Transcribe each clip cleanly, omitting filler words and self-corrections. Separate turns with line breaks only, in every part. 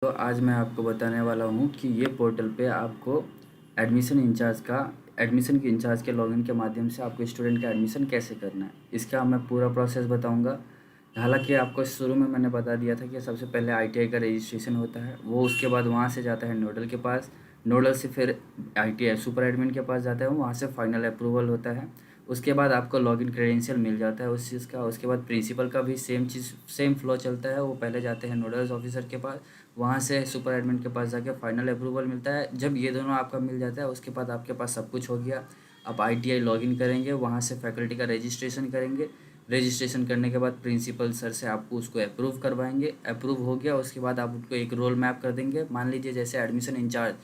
तो आज मैं आपको बताने वाला हूँ कि ये पोर्टल पे आपको एडमिशन के इंचार्ज के लॉगिन के माध्यम से आपको स्टूडेंट का एडमिशन कैसे करना है, इसका मैं पूरा प्रोसेस बताऊँगा। हालांकि आपको शुरू में मैंने बता दिया था कि सबसे पहले आईटीआई का रजिस्ट्रेशन होता है, वो उसके बाद वहाँ से जाता है नोडल के पास, नोडल से फिर आईटीआई सुपर एडमिन के पास जाता है, वहाँ से फाइनल अप्रूवल होता है। उसके बाद आपको लॉगिन क्रेडेंशियल मिल जाता है उस चीज़ का। उसके बाद प्रिंसिपल का भी सेम फ्लो चलता है। वो पहले जाते हैं नोडल्स ऑफिसर के पास, वहाँ से सुपर एडमिन के पास जाके फाइनल अप्रूवल मिलता है। जब ये दोनों आपका मिल जाता है उसके बाद आपके पास सब कुछ हो गया। आप आईटीआई लॉगिन करेंगे, वहाँ से फैकल्टी का रजिस्ट्रेशन करेंगे। रजिस्ट्रेशन करने के बाद प्रिंसिपल सर से आपको उसको अप्रूव करवाएंगे। अप्रूव हो गया उसके बाद आप उनको एक रोल मैप कर देंगे। मान लीजिए जैसे एडमिशन इंचार्ज,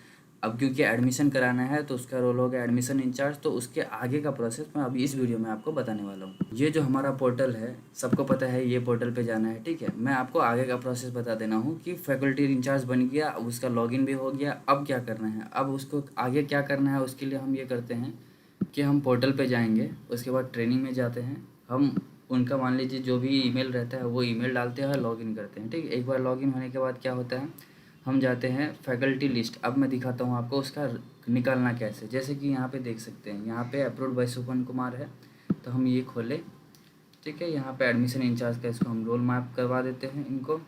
अब क्योंकि एडमिशन कराना है तो उसका रोल हो गया एडमिशन इंचार्ज। तो उसके आगे का प्रोसेस मैं अभी इस वीडियो में आपको बताने वाला हूँ। ये जो हमारा पोर्टल है सबको पता है, ये पोर्टल पे जाना है, ठीक है। मैं आपको आगे का प्रोसेस बता देना हूँ कि फैकल्टी इंचार्ज बन गया, उसका लॉगिन भी हो गया, अब क्या करना है, अब उसको आगे क्या करना है। उसके लिए हम ये करते हैं कि हम पोर्टल पे जाएंगे, उसके बाद ट्रेनिंग में जाते हैं। हम उनका मान लीजिए जो भी ईमेल रहता है वो ईमेल डालते हैं, लॉगिन करते हैं, ठीक है। एक बार लॉगिन होने के बाद क्या होता है, हम जाते हैं फैकल्टी लिस्ट। अब मैं दिखाता हूँ आपको उसका निकालना कैसे। जैसे कि यहाँ पे देख सकते हैं, यहाँ पे अप्रूव्ड बाय सुपन कुमार है, तो हम ये खोले, ठीक है। यहाँ पे एडमिशन इंचार्ज का इसको हम रोल मैप करवा देते हैं। इनको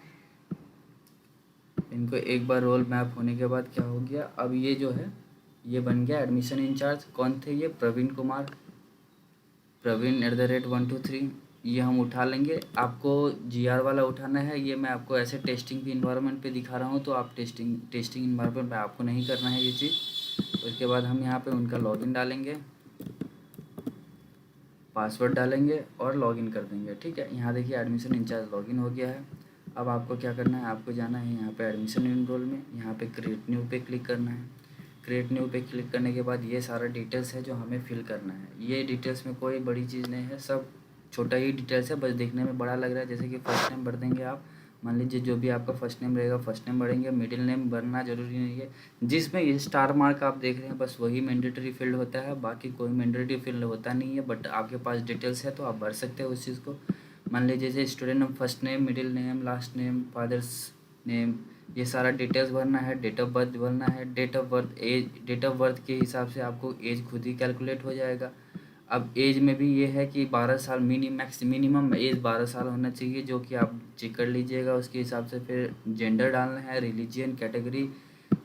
एक बार रोल मैप होने के बाद क्या हो गया, अब ये जो है ये बन गया एडमिशन इंचार्ज। कौन थे ये, प्रवीण कुमार, प्रवीण @123। ये हम उठा लेंगे। आपको जीआर वाला उठाना है, ये मैं आपको ऐसे टेस्टिंग की इन्वायरमेंट पे दिखा रहा हूँ, तो आप टेस्टिंग इन्वायरमेंट पे आपको नहीं करना है ये चीज़। उसके बाद हम यहाँ पे उनका लॉगिन डालेंगे, पासवर्ड डालेंगे और लॉगिन कर देंगे, ठीक है। यहाँ देखिए एडमिशन इंचार्ज लॉगिन हो गया है। अब आपको क्या करना है, आपको जाना है यहाँ पे एडमिशन इनरोल में, यहाँ पे क्रिएट न्यू पे क्लिक करना है। क्रिएट न्यू पे क्लिक करने के बाद ये सारा डिटेल्स है जो हमें फिल करना है। ये डिटेल्स में कोई बड़ी चीज़ नहीं है, सब छोटा ही डिटेल्स है, बस देखने में बड़ा लग रहा है। जैसे कि फर्स्ट नेम भर देंगे आप, मान लीजिए जो भी आपका फर्स्ट नेम रहेगा फर्स्ट नेम भरेंगे। मिडिल नेम भरना ज़रूरी नहीं है, जिसमें ये स्टार मार्क आप देख रहे हैं बस वही मैंडेटरी फील्ड होता है, बाकी कोई मैंडेटरी फील्ड होता नहीं है। बट आपके पास डिटेल्स है तो आप भर सकते हो उस चीज़ को। मान लीजिए जैसे student name, first name, middle name, last name, father's name, ये सारा डिटेल्स भरना है। डेट ऑफ बर्थ भरना है, date of birth, age, date of birth के हिसाब से आपको एज खुद ही कैलकुलेट हो जाएगा। अब एज में भी ये है कि 12 साल मिनिमम एज 12 साल होना चाहिए, जो कि आप चेक कर लीजिएगा उसके हिसाब से। फिर जेंडर डालना है, religion, category,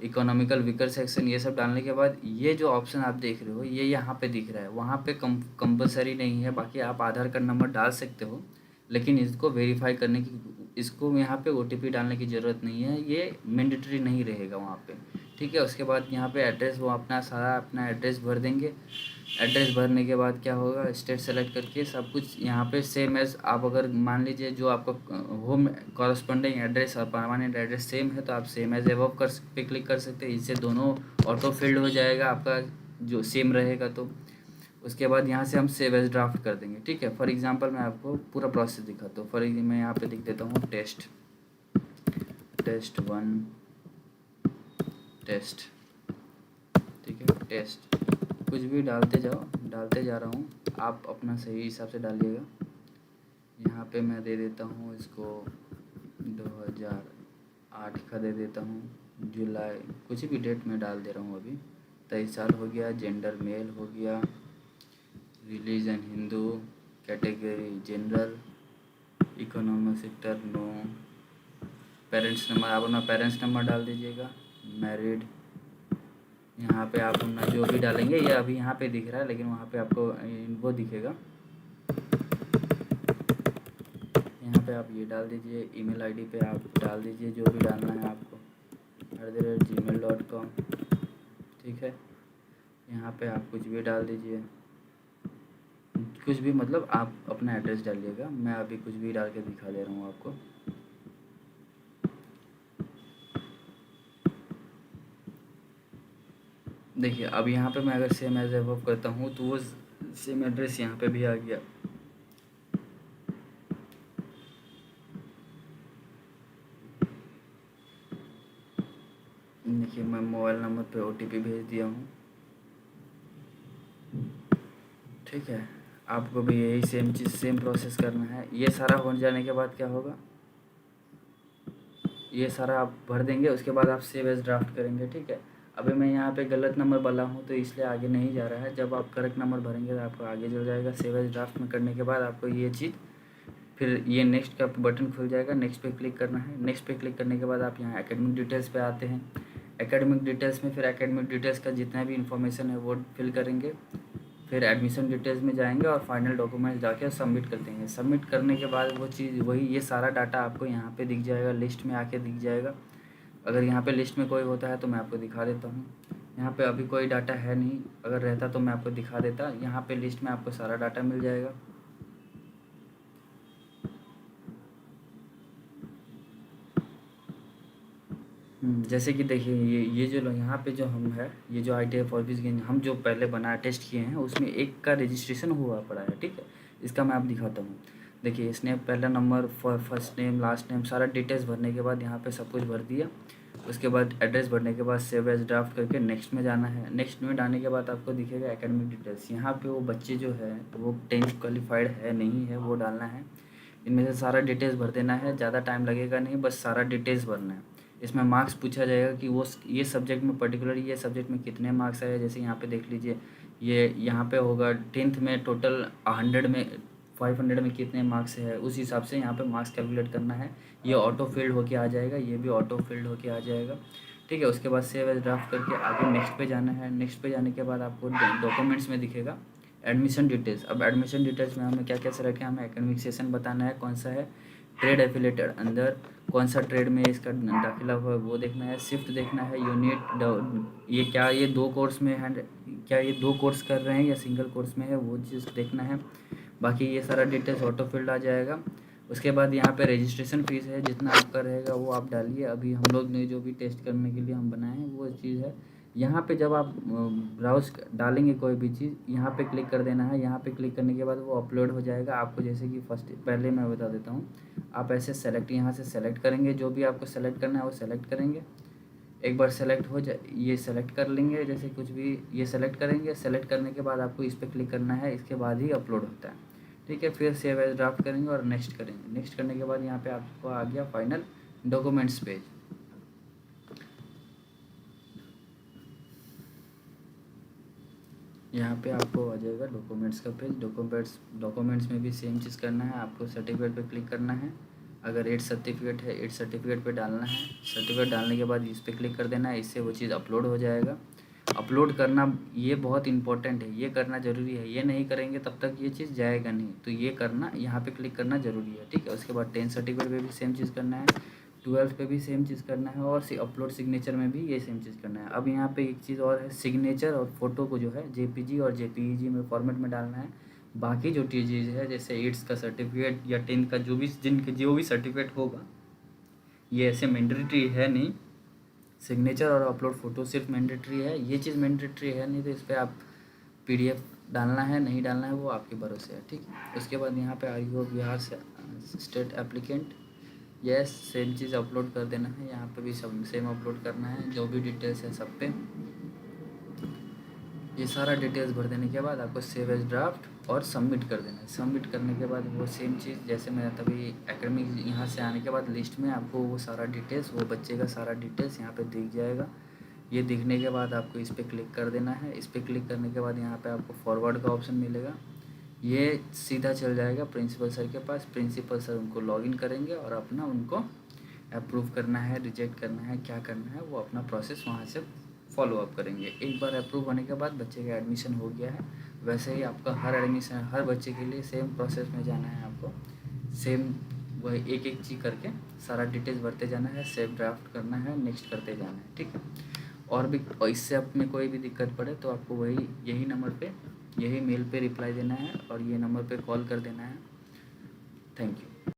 economical weaker section, ये सब डालने के बाद ये जो ऑप्शन आप देख रहे हो ये यहाँ पे दिख रहा है, वहाँ पे कंपलसरी नहीं है। बाकी आप आधार कार्ड नंबर डाल सकते हो, लेकिन इसको वेरीफाई करने की, इसको यहाँ पे ओटीपी डालने की ज़रूरत नहीं है, ये मैंडेटरी नहीं रहेगा वहाँ पे, ठीक है। उसके बाद यहाँ पे एड्रेस, वो अपना सारा अपना एड्रेस भर देंगे। एड्रेस भरने के बाद क्या होगा, स्टेट सेलेक्ट करके सब कुछ यहाँ पे सेम एज, आप अगर मान लीजिए जो आपका होम कॉरस्पॉन्डिंग एड्रेस और परमानेंट एड्रेस सेम है तो आप सेम एज एबव पे क्लिक कर सकते हैं। इससे दोनों ऑटो फिल्ड हो जाएगा आपका, जो सेम रहेगा तो। उसके बाद यहाँ से हम सेव एज ड्राफ्ट कर देंगे, ठीक है। फॉर एग्जांपल मैं आपको पूरा प्रोसेस दिखाता हूँ। मैं यहाँ पे लिख देता हूँ टेस्ट 1 टेस्ट, ठीक है, टेस्ट। कुछ भी डालते जाओ, डालते जा रहा हूँ, आप अपना सही हिसाब से डालिएगा। यहाँ पे मैं दे देता हूँ इसको 2008 का दे देता हूँ, जुलाई, कुछ भी डेट में डाल दे रहा हूँ। अभी 23 साल हो गया, जेंडर मेल हो गया, religion Hindu, category general, economic sector no, parents number आप अपना पेरेंट्स नंबर डाल दीजिएगा, मैरिड। यहाँ पे आप अपना जो भी डालेंगे, ये अभी यहाँ पे दिख रहा है लेकिन वहाँ पे आपको वो दिखेगा। यहाँ पे आप ये डाल दीजिए, ईमेल आईडी पे आप डाल दीजिए जो भी डालना है आपको, @gmail.com, ठीक है। यहाँ पे आप कुछ भी डाल दीजिए, कुछ भी मतलब आप अपना एड्रेस डालिएगा। मैं अभी कुछ भी डाल के दिखा दे रहा हूँ आपको। देखिए अब यहाँ पे मैं अगर सेम एज एबव करता हूँ तो वो सेम एड्रेस यहाँ पे भी आ गया। देखिए मैं मोबाइल नंबर पे ओटीपी भेज दिया हूँ, ठीक है। आपको भी यही सेम प्रोसेस करना है। ये सारा हो जाने के बाद क्या होगा, ये सारा आप भर देंगे। उसके बाद आप सेव एज ड्राफ्ट करेंगे, ठीक है। अभी मैं यहाँ पे गलत नंबर वाला हूँ तो इसलिए आगे नहीं जा रहा है। जब आप करेक्ट नंबर भरेंगे तो आपको आगे चल जाएगा। सेव एज ड्राफ्ट में करने के बाद आपको ये चीज़, फिर ये नेक्स्ट का बटन खुल जाएगा। नेक्स्ट पे क्लिक करना है। नेक्स्ट पे क्लिक करने के बाद आप यहाँ एकेडमिक डिटेल्स पे आते हैं। एकेडमिक डिटेल्स में फिर एकेडमिक डिटेल्स का जितना भी इन्फॉर्मेशन है वो फिल करेंगे। फिर एडमिशन डिटेल्स में जाएंगे और फाइनल डॉक्यूमेंट्स जाके सबमिट कर देंगे। सबमिट करने के बाद वो चीज़ वही, ये सारा डाटा आपको यहाँ पे दिख जाएगा, लिस्ट में आके दिख जाएगा। अगर यहाँ पे लिस्ट में कोई होता है तो मैं आपको दिखा देता हूँ। यहाँ पे अभी कोई डाटा है नहीं, अगर रहता तो मैं आपको दिखा देता। यहाँ पे लिस्ट में आपको सारा डाटा मिल जाएगा। जैसे कि देखिए ये जो यहाँ पे जो हम है, ये जो ITI फॉर्बिस गेम हम जो पहले बनाया टेस्ट किए हैं उसमें एक का रजिस्ट्रेशन हुआ पड़ा है, ठीक है। इसका मैं आप दिखाता हूँ। देखिए इसने पहला number, first name, last name, सारा डिटेल्स भरने के बाद यहाँ पे सब कुछ भर दिया। उसके बाद एड्रेस भरने के बाद सेव एज ड्राफ्ट करके नेक्स्ट में जाना है। नेक्स्ट में जाने के बाद आपको दिखेगा एकेडमिक डिटेल्स। यहाँ पे वो बच्चे जो है वो 10th क्वालिफाइड है नहीं है वो डालना है। इनमें से सारा डिटेल्स भर देना है, ज़्यादा टाइम लगेगा नहीं, बस सारा डिटेल्स भरना है। इसमें मार्क्स पूछा जाएगा कि वो ये सब्जेक्ट में पर्टिकुलर ये सब्जेक्ट में कितने मार्क्स आए। जैसे यहाँ पे देख लीजिए, ये यहाँ पे होगा 10th में टोटल 100 में 500 में कितने मार्क्स है, उस हिसाब से यहाँ पे मार्क्स कैलकुलेट करना है। ये ऑटो फिल्ड होके आ जाएगा, ये भी ऑटो फिल्ड होके आ जाएगा, ठीक है। उसके बाद सेव एज ड्राफ्ट करके आगे नेक्स्ट पे जाना है। नेक्स्ट पे जाने के बाद आपको डॉक्यूमेंट्स में दिखेगा एडमिशन डिटेल्स। अब एडमिशन डिटेल्स में हमें क्या क्या सेलेक्ट है, हमें एकेडमिक सेशन बताना है कौन सा है, ट्रेड एफिलेटेड अंदर कौन सा ट्रेड में इसका दाखिला हुआ है वो देखना है, शिफ्ट देखना है, यूनिट, ये क्या ये 2 कोर्स में है, क्या ये 2 कोर्स कर रहे हैं या सिंगल कोर्स में है, वो चीज़ देखना है। बाकी ये सारा डिटेल्स ऑटो फिल्ड आ जाएगा। उसके बाद यहाँ पे रजिस्ट्रेशन फ़ीस है, जितना आपका रहेगा वो आप डालिए। अभी हम लोग ने जो भी टेस्ट करने के लिए हम बनाए हैं वो चीज़ है। यहाँ पे जब आप ब्राउज डालेंगे कोई भी चीज़, यहाँ पे क्लिक कर देना है। यहाँ पे क्लिक करने के बाद वो अपलोड हो जाएगा आपको। जैसे कि पहले मैं बता देता हूँ, आप ऐसे सेलेक्ट, यहाँ से सेलेक्ट करेंगे, जो भी आपको सेलेक्ट करना है वो सेलेक्ट करेंगे। एक बार सेलेक्ट हो जाए, ये सेलेक्ट कर लेंगे, जैसे कुछ भी ये सेलेक्ट करेंगे। सेलेक्ट करने के बाद आपको इस पर क्लिक करना है, इसके बाद ही अपलोड होता है, ठीक है। फिर सेव एज ड्राफ्ट करेंगे और नेक्स्ट करेंगे। नेक्स्ट करने के बाद यहाँ पे आपको आ गया फाइनल डॉक्यूमेंट्स पेज। यहाँ पे आपको आ जाएगा डॉक्यूमेंट्स का पेज। डॉक्यूमेंट्स में भी सेम चीज़ करना है, आपको सर्टिफिकेट पे क्लिक करना है। अगर 8 सर्टिफिकेट है 8 सर्टिफिकेट पे डालना है। सर्टिफिकेट डालने के बाद इस पर क्लिक कर देना है, इससे वो चीज़ अपलोड हो जाएगा। अपलोड करना ये बहुत इंपॉर्टेंट है, ये करना ज़रूरी है। ये नहीं करेंगे तब तक ये चीज़ जाएगा नहीं, तो ये करना, यहाँ पे क्लिक करना ज़रूरी है, ठीक है। उसके बाद 10 सर्टिफिकेट पे भी सेम चीज़ करना है, 12 पे भी सेम चीज़ करना है, और अपलोड सिग्नेचर में भी ये सेम चीज़ करना है। अब यहाँ पे एक चीज़ और है, सिग्नेचर और फोटो को जो है JPG और JPEG में फॉर्मेट में डालना है। बाकी जो चीज़ है, जैसे 8th का सर्टिफिकेट या 10th का जो भी सर्टिफिकेट होगा, ये ऐसे मैंडेटरी है नहीं। सिग्नेचर और अपलोड फ़ोटो सिर्फ मैंडेटरी है, ये चीज़ मैंडेटरी है नहीं। तो इस पर आप PDF डालना है नहीं डालना है वो आपके भरोसे है, ठीक है। उसके बाद यहाँ पे आर यू बिहार से स्टेट एप्लीकेंट, यस, सेम चीज़ अपलोड कर देना है। यहाँ पे भी सब सेम अपलोड करना है, जो भी डिटेल्स है सब पे। ये सारा डिटेल्स भर देने के बाद आपको सेव एज ड्राफ्ट और सबमिट कर देना है। सबमिट करने के बाद वो सेम चीज़, जैसे मैं तभी एकेडमिक यहाँ से आने के बाद लिस्ट में आपको वो सारा डिटेल्स, वो बच्चे का सारा डिटेल्स यहाँ पे दिख जाएगा। ये दिखने के बाद आपको इस पर क्लिक कर देना है। इस पर क्लिक करने के बाद यहाँ पे आपको फॉरवर्ड का ऑप्शन मिलेगा। ये सीधा चल जाएगा प्रिंसिपल सर के पास। प्रिंसिपल सर उनको लॉगिन करेंगे और अपना उनको अप्रूव करना है, रिजेक्ट करना है, क्या करना है वो अपना प्रोसेस वहाँ से फॉलो अप करेंगे। एक बार अप्रूव होने के बाद बच्चे का एडमिशन हो गया है। वैसे ही आपका हर बच्चे के लिए सेम प्रोसेस में जाना है आपको। सेम वही एक चीज़ करके सारा डिटेल्स भरते जाना है, सेव ड्राफ्ट करना है, नेक्स्ट करते जाना है, ठीक है। और भी इससे आप में कोई भी दिक्कत पड़े तो आपको यही नंबर पे, यही मेल पे रिप्लाई देना है और ये नंबर पे कॉल कर देना है। Thank you.